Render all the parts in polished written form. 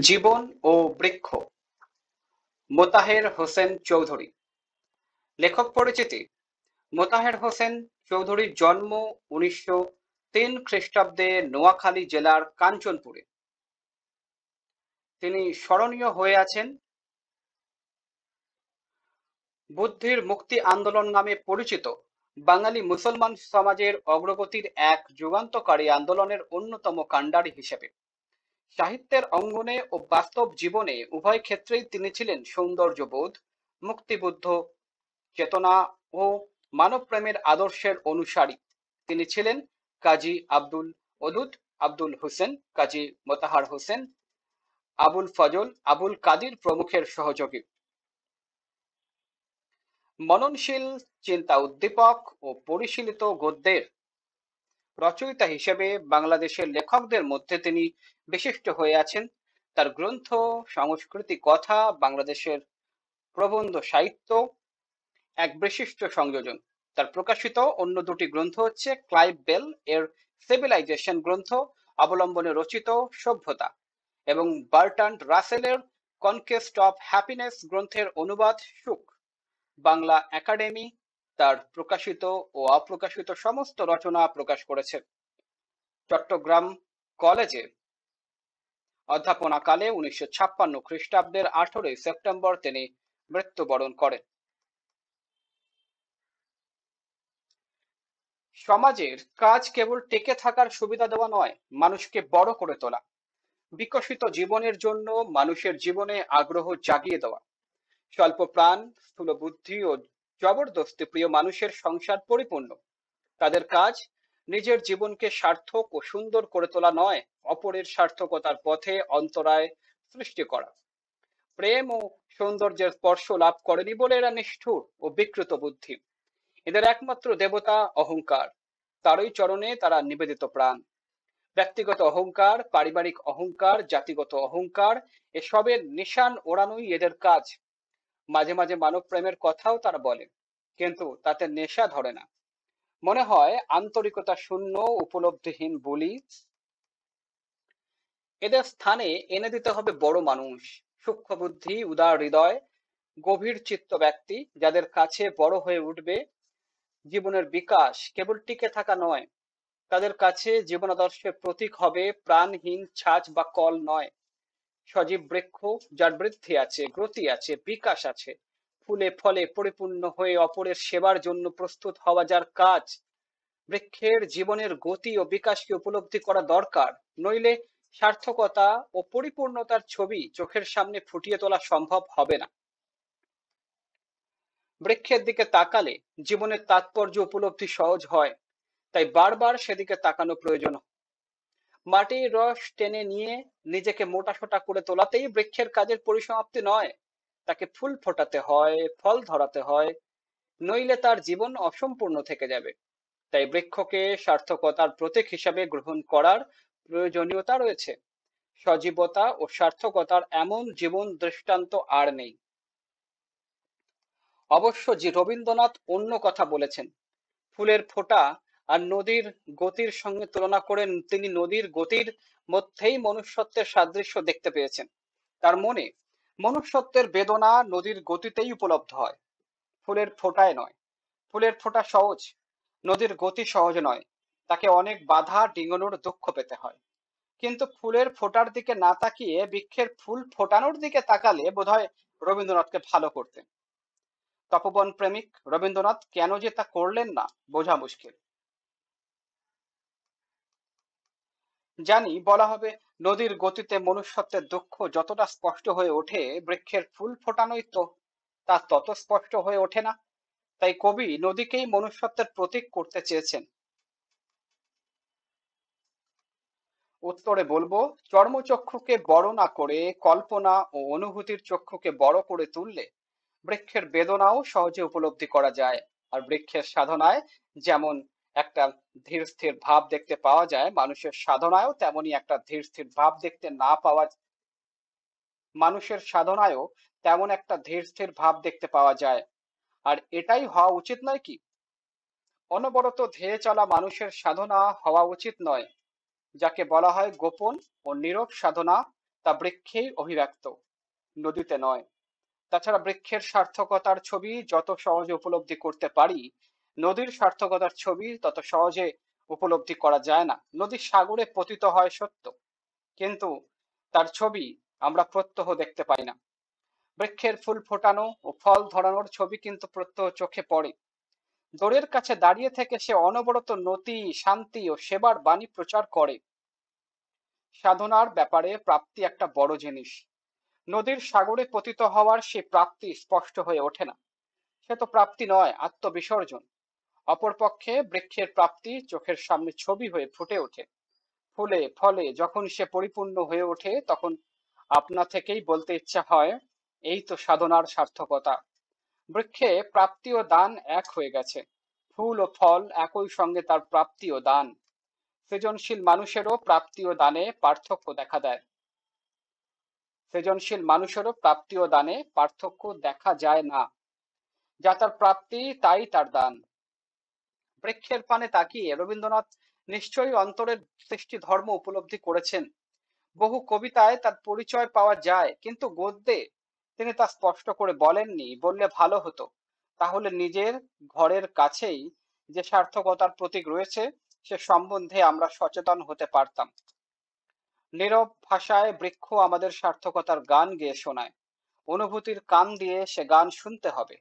জীবন ও বৃক্ষ মোতাহের হোসেন চৌধুরী। লেখক পরিচিতি: মোতাহের হোসেন চৌধুরীর জন্ম 1903 খ্রিস্টাব্দে নোয়াখালী জেলার কাঞ্চনপুরে। তিনি স্মরণীয় হয়ে আছেন বুদ্ধির মুক্তি আন্দোলন নামে পরিচিত বাঙালি মুসলমান সমাজের অগ্রগতির এক যুগান্তকারী আন্দোলনের অন্যতম কাণ্ডারী হিসেবে। সাহিত্যের অঙ্গনে ও বাস্তব জীবনে উভয় ক্ষেত্রেই তিনি ছিলেন সৌন্দর্যবোধ, মুক্তিবুদ্ধ চেতনা ও মানবপ্রেমের আদর্শের অনুসারী। তিনি ছিলেন কাজী আব্দুল ওদুদ, আব্দুল হোসেন, কাজী মোতাহার হোসেন, আবুল ফজল, আবুল কাদির প্রমুখের সহযোগী। মননশীল, চিন্তা উদ্দীপক ও পরিশীলিত গদ্যের রচয়িতা হিসেবে বাংলাদেশের লেখকদের মধ্যে তিনি বিশিষ্ট হয়ে আছেন। তার গ্রন্থ সংস্কৃতি কথা বাংলাদেশের প্রবন্ধ সাহিত্য এক বিশিষ্ট সংযোজন। তার প্রকাশিত অন্য দুটি গ্রন্থ হচ্ছে ক্লাইভ বেল এর সিভিলাইজেশন গ্রন্থ অবলম্বনে রচিত সভ্যতা এবং বার্ট্রান্ড রাসেলের কনকেস্ট অফ হ্যাপিনেস গ্রন্থের অনুবাদ সুখ। বাংলা একাডেমি তার প্রকাশিত ও অপ্রকাশিত সমস্ত রচনা প্রকাশ করেছে। চট্টগ্রাম কলেজে অধ্যাপনাকালে 1956 খ্রিস্টাব্দের 18 সেপ্টেম্বর তিনি মৃত্যুবরণ করেন। সমাজের কাজ কেবল টিকে থাকার সুবিধা দেওয়া নয়, মানুষকে বড় করে তোলা, বিকশিত জীবনের জন্য মানুষের জীবনে আগ্রহ জাগিয়ে দেওয়া। স্বল্প প্রাণ, স্থূল বুদ্ধি ও জবরদস্তি প্রিয় মানুষের সংসার পরিপূর্ণ। তাদের কাজ নিজের জীবনকে সার্থক ও সুন্দর করে তোলা নয়, অপরের সার্থকতার পথে অন্তরায় সৃষ্টি করা। প্রেম ও সৌন্দর্যের স্পর্শ লাভ করেনি বলে এরা নিষ্ঠুর ও বিকৃত বুদ্ধি। এদের একমাত্র দেবতা অহংকার, তারই চরণে তারা নিবেদিত প্রাণ। ব্যক্তিগত অহংকার, পারিবারিক অহংকার, জাতিগত অহংকার, এসবের নিশান ওড়ানোই এদের কাজ। মাঝে মাঝে মানব প্রেমের কথাও তারা বলে, কিন্তু তাতে নেশা ধরে না। মনে হয় আন্তরিকতা শূন্য, উপলব্ধিহীন বলি। এদের স্থানে এনে দিতে হবে বড় মানুষ, সূক্ষ্ম বুদ্ধি, উদার হৃদয়, গভীর চিত্ত ব্যক্তি, যাদের কাছে বড় হয়ে উঠবে জীবনের বিকাশ কেবল টিকে থাকা নয়। তাদের কাছে জীবনাদর্শের প্রতীক হবে প্রাণহীন ছাঁচ বা কল নয়, সজীব বৃক্ষ, যার বৃদ্ধি আছে, গতি আছে, বিকাশ আছে, ফুলে ফলে পরিপূর্ণ হয়ে অপরের সেবার জন্য প্রস্তুত হওয়া যার কাজ। বৃক্ষের জীবনের গতি ও বিকাশকে উপলব্ধি করা দরকার, নইলে সার্থকতা ও পরিপূর্ণতার ছবি চোখের সামনে ফুটিয়ে তোলা সম্ভব হবে না। বৃক্ষের দিকে তাকালে জীবনের তাৎপর্য উপলব্ধি সহজ হয়, তাই বারবার সেদিকে তাকানো প্রয়োজন। মাটির রস টেনে নিয়ে নিজেকে মোটাসোটা করে তোলাতেই বৃক্ষের কাজের পরিসমাপ্তি নয়, তাকে ফুল ফোটাতে হয়, ফল ধরাতে হয়, নইলে তার জীবন অসম্পূর্ণ থেকে যাবে। তাই বৃক্ষকে সার্থকতার প্রতীক হিসাবে গ্রহণ করার প্রয়োজনীয়তা রয়েছে। সজীবতা ও সার্থকতার এমন জীবন দৃষ্টান্ত আর নেই। অবশ্য যে রবীন্দ্রনাথ অন্য কথা বলেছেন। ফুলের ফোঁটা আর নদীর গতির সঙ্গে তুলনা করে তিনি নদীর গতির মধ্যেই মনুষ্যত্বের সাদৃশ্য দেখতে পেয়েছেন। তার মনে মনুষ্যত্বের বেদনা নদীর গতিতেই উপলব্ধ হয়, ফুলের ফোঁটায় নয়। ফুলের ফোঁটা সহজ, নদীর গতি সহজ নয়, তাকে অনেক বাধা ডিঙানোর দুঃখ পেতে হয়। কিন্তু ফুলের ফোঁটার দিকে না তাকিয়ে বৃক্ষের ফুল ফোটানোর দিকে তাকালে বোধহয় রবীন্দ্রনাথকে ভালো করতেন। তপবন প্রেমিক রবীন্দ্রনাথ কেন যে তা করলেন না বোঝা মুশকিল। জানি বলা হবে নদীর গতিতে মনুষ্যত্বের দুঃখ যতটা স্পষ্ট হয়ে ওঠে, বৃক্ষের ফুল ফোটানোই তো তা তত স্পষ্ট হয়ে ওঠে না। তাই কবি নদীকেই মনুষ্যত্বের প্রতীক করতে চেয়েছেন। উত্তরে বলবো, চর্মচক্ষুকে বড় না করে কল্পনা ও অনুভূতির চক্ষুকে বড় করে তুললে বৃক্ষের বেদনাও সহজে উপলব্ধি করা যায়। আর বৃক্ষের সাধনায় যেমন একটা ধীর স্থির ভাব দেখতে পাওয়া যায়, মানুষের সাধনায়ও তেমনি একটা ধীর স্থির ভাব দেখতে না পাওয়া মানুষের সাধনায়ও তেমন একটা ধীর স্থির ভাব দেখতে পাওয়া যায়। আর এটাই হওয়া উচিত নয় কি? অনবরত ধেয়ে চলা মানুষের সাধনা হওয়া উচিত নয়, যাকে বলা হয় গোপন ও নীরব সাধনা, তা বৃক্ষেই অভিব্যক্ত, নদীতে নয়। তাছাড়া বৃক্ষের সার্থকতার ছবি যত সহজে উপলব্ধি করতে পারি, নদীর সার্থকতার ছবি তত সহজে উপলব্ধি করা যায় না। নদী সাগরে পতিত হয় সত্য, কিন্তু তার ছবি আমরা প্রত্যহ দেখতে পাই না। বৃক্ষের ফুল ফোটানো ও ফল ধরানোর ছবি কিন্তু প্রত্যহ চোখে পড়ে। দোরের কাছে দাঁড়িয়ে থেকে সে অনবরত নতি, শান্তি ও সেবার বাণী প্রচার করে। সাধনার ব্যাপারে প্রাপ্তি একটা বড় জিনিস। নদীর সাগরে পতিত হওয়ার সে প্রাপ্তি স্পষ্ট হয়ে ওঠে না, সে তো প্রাপ্তি নয়, আত্মবিসর্জন। অপরপক্ষে বৃক্ষের প্রাপ্তি চোখের সামনে ছবি হয়ে ফুটে ওঠে। ফুলে ফলে যখন সে পরিপূর্ণ হয়ে ওঠে, তখন আপনা থেকেই বলতে ইচ্ছা হয়, এই তো সাধনার সার্থকতা। বৃক্ষে প্রাপ্তি ও দান এক হয়ে গেছে, ফুল ও ফল একই সঙ্গে তার প্রাপ্তি ও দান। সৃজনশীল মানুষেরও প্রাপ্তি ও দানে পার্থক্য দেখা দেয়। সৃজনশীল মানুষেরও প্রাপ্তি ও দানে পার্থক্য দেখা যায় না। যা তার প্রাপ্তি তাই তার দান। বৃক্ষের পানে তাকিয়ে রবীন্দ্রনাথ নিশ্চয়ই অন্তরের সৃষ্টি ধর্ম উপলব্ধি করেছেন। বহু কবিতায় তার পরিচয় পাওয়া যায়, কিন্তু গদ্যে তিনি তা স্পষ্ট করে বলেননি। বললে ভালো হতো, তাহলে নিজের ঘরের কাছেই যে সার্থকতার প্রতীক রয়েছে সে সম্বন্ধে আমরা সচেতন হতে পারতাম। নীরব ভাষায় বৃক্ষ আমাদের সার্থকতার গান গেয়ে শোনায়। অনুভূতির কান দিয়ে সে গান শুনতে হবে,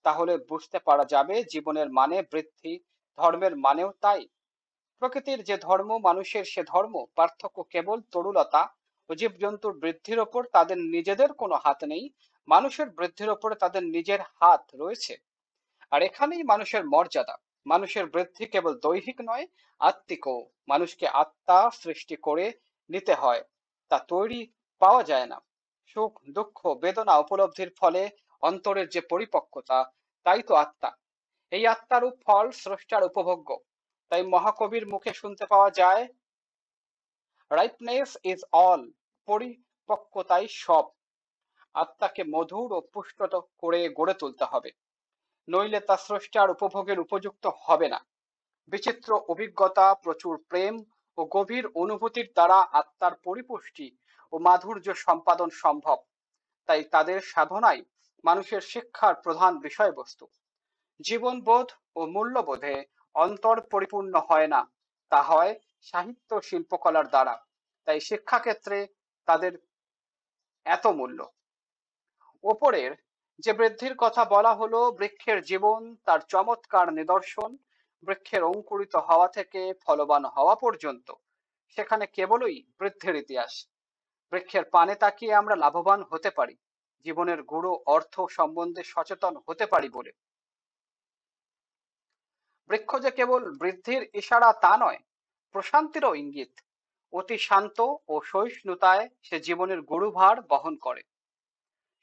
তাহলে বুঝতে পারা যাবে জীবনের মানে বৃদ্ধি, ধর্মের মানেও তাই। প্রকৃতির যে ধর্ম, মানুষের সে ধর্ম। পার্থক্য কেবল তরুলতা ও জীবজন্তুর বৃদ্ধির ওপর তাদের নিজেদের কোনো হাত নেই, মানুষের বৃদ্ধির ওপরে তাদের নিজের হাত রয়েছে। আর এখানেই মানুষের মর্যাদা। মানুষের বৃদ্ধি কেবল দৈহিক নয়, আত্মিকও। মানুষকে আত্মা সৃষ্টি করে নিতে হয়, তা তৈরি পাওয়া যায় না। সুখ দুঃখ বেদনা উপলব্ধির ফলে অন্তরের যে পরিপক্কতা, তাই তো আত্মা। এই আত্মারূপ ফল স্রষ্টার উপভোগ্য। তাই মহাকবির মুখে শুনতে পাওয়া যায়, রাইপনেস ইজ অল, পরিপক্কতাই সব। আত্মাকে মধুর ও পুষ্ট করে গড়ে তুলতে হবে, নইলে তা স্রষ্টার উপভোগের উপযুক্ত হবে না। বিচিত্র অভিজ্ঞতা, প্রচুর প্রেম ও গভীর অনুভূতির দ্বারা আত্মার পরিপুষ্টি ও মাধুর্য সম্পাদন সম্ভব। তাই তাদের সাধনাই মানুষের শিক্ষার প্রধান বিষয়বস্তু। জীবনবোধ ও মূল্যবোধে অন্তর পরিপূর্ণ হয় না, তা হয় সাহিত্য শিল্পকলার দ্বারা। তাই শিক্ষাক্ষেত্রে তাদের এত মূল্য। ওপরের যে বৃদ্ধির কথা বলা হলো, বৃক্ষের জীবন তার চমৎকার নিদর্শন। বৃক্ষের অঙ্কুরিত হওয়া থেকে ফলবান হওয়া পর্যন্ত সেখানে কেবলই বৃদ্ধির ইতিহাস। বৃক্ষের পানে তাকিয়ে আমরা লাভবান হতে পারি, জীবনের গূঢ় অর্থ সম্বন্ধে সচেতন হতে পারি বলে। বৃক্ষ যে কেবল বৃদ্ধির ইশারা তা নয়, প্রশান্তিরও ইঙ্গিত। অতি শান্ত ও সহিষ্ণুতায় সে জীবনের গুরুভার বহন করে।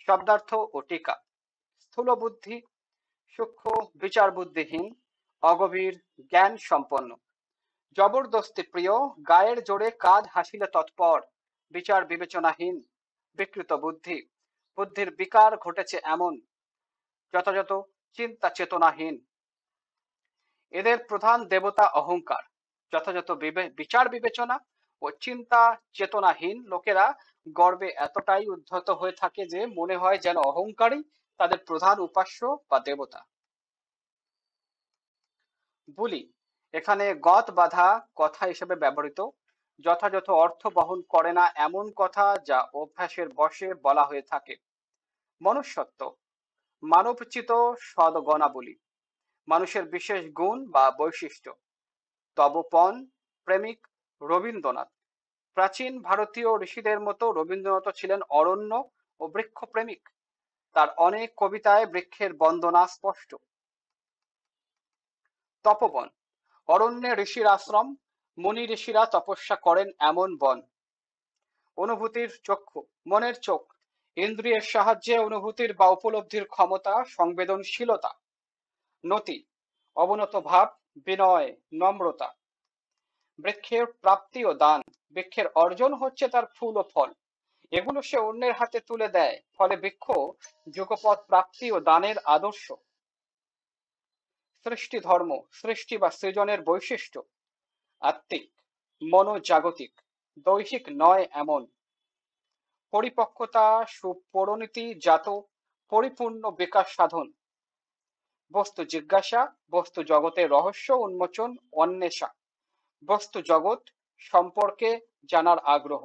শব্দার্থ ও টিকা। স্থূল বুদ্ধি, সূক্ষ্ম বিচার বুদ্ধিহীন, অগভীর জ্ঞান সম্পন্ন। জবরদস্তি প্রিয়, গায়ের জোরে কাজ হাসিলে তৎপর। বিচার বিবেচনাহীন, বিকৃত বুদ্ধি। বুদ্ধির বিকার ঘটেছে এমন, যথাযথ চিন্তা চেতনাহীন। এদের প্রধান দেবতা অহংকার। যথাযথ বিচার বিবেচনা ও চিন্তা চেতনাহীন লোকেরা গর্বে এতটাই উদ্ধত হয়ে থাকে যে মনে হয় যেন অহংকারই তাদের প্রধান উপাস্য বা দেবতা। বুলি এখানে গত বাধা কথা হিসেবে ব্যবহৃত, যথাযথ অর্থ বহন করে না এমন কথা যা অভ্যাসের বশে বলা হয়ে থাকে। মনুষ্যত্ব, মানবচিত সদ্গণাবলী, মানুষের বিশেষ গুণ বা বৈশিষ্ট্য। তবপন, প্রেমিক রবীন্দ্রনাথ। প্রাচীন ভারতীয় ঋষিদের মতো রবীন্দ্রনাথ ছিলেন অরণ্য ও বৃক্ষ প্রেমিক। তার অনেক কবিতায় বৃক্ষের বন্দনা স্পষ্ট। তপবন, অরণ্যে ঋষির আশ্রম, মুনি ঋষিরা তপস্যা করেন এমন বন। অনুভূতির চক্ষু, মনের চোখ, ইন্দ্রিয়ের সাহায্যে অনুভূতির বা উপলব্ধির ক্ষমতা, সংবেদনশীলতা। নতি, অবনত ভাব, বিনয়, নম্রতা। বৃক্ষের প্রাপ্তি ও দান, বৃক্ষের অর্জন হচ্ছে তার ফুল ও ফল, এগুলো সে অন্যের হাতে তুলে দেয়, ফলে বৃক্ষ যুগপৎ প্রাপ্তি ও দানের আদর্শ। সৃষ্টি ধর্ম, সৃষ্টি বা সৃজনের বৈশিষ্ট্য। আত্মিক, মনোজাগতিক, দৈহিক নয় এমন। পরিপক্কতা, সুপরিণতি জাত পরিপূর্ণ বিকাশ সাধন, বস্তু জিজ্ঞাসা, বস্তু জগতের রহস্য উন্মোচন, অন্বেষা, বস্তু জগৎ সম্পর্কে জানার আগ্রহ।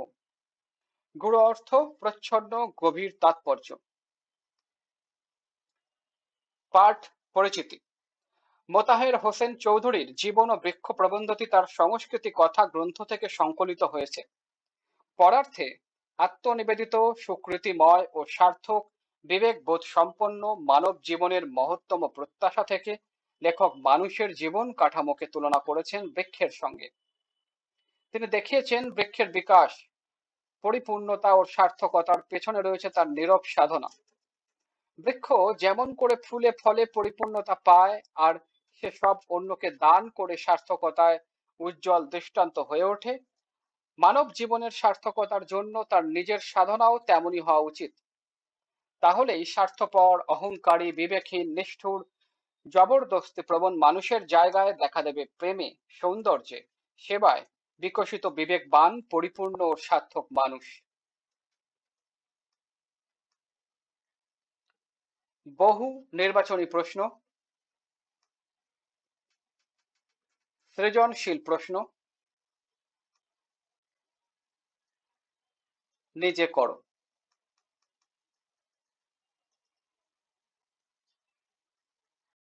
গূঢ় অর্থ, প্রচ্ছন্ন, গভীর তাৎপর্য। পাঠ পরিচিতি। মোতাহের হোসেন চৌধুরীর জীবন ও বৃক্ষ প্রবন্ধটি তার সংস্কৃতি কথা গ্রন্থ থেকে সংকলিত হয়েছে। পরার্থে আত্মনিবেদিত, সুকৃতিময় ও সার্থক, বিবেকবোধ সম্পন্ন মানব জীবনের মহত্তম প্রত্যাশা থেকে লেখক মানুষের জীবন কাঠামোকে তুলনা করেছেন বৃক্ষের সঙ্গে। তিনি দেখিয়েছেন বৃক্ষের বিকাশ, পরিপূর্ণতা ও সার্থকতার পেছনে রয়েছে তার নীরব সাধনা। বৃক্ষ যেমন করে ফুলে ফলে পরিপূর্ণতা পায় আর সে সব অন্যকে দান করে সার্থকতায় উজ্জ্বল দৃষ্টান্ত হয়ে ওঠে, মানব জীবনের সার্থকতার জন্য তার নিজের সাধনাও তেমনই হওয়া উচিত। তাহলেই স্বার্থপর, অহংকারী, বিবেকহীন, নিষ্ঠুর, জবরদস্তি প্রবণ মানুষের জায়গায় দেখা দেবে প্রেমে, সৌন্দর্যে, সেবায় বিকশিত বিবেকবান, পরিপূর্ণ ও সার্থক মানুষ। বহু নির্বাচনী প্রশ্ন, সৃজনশীল প্রশ্ন, নিজে করো।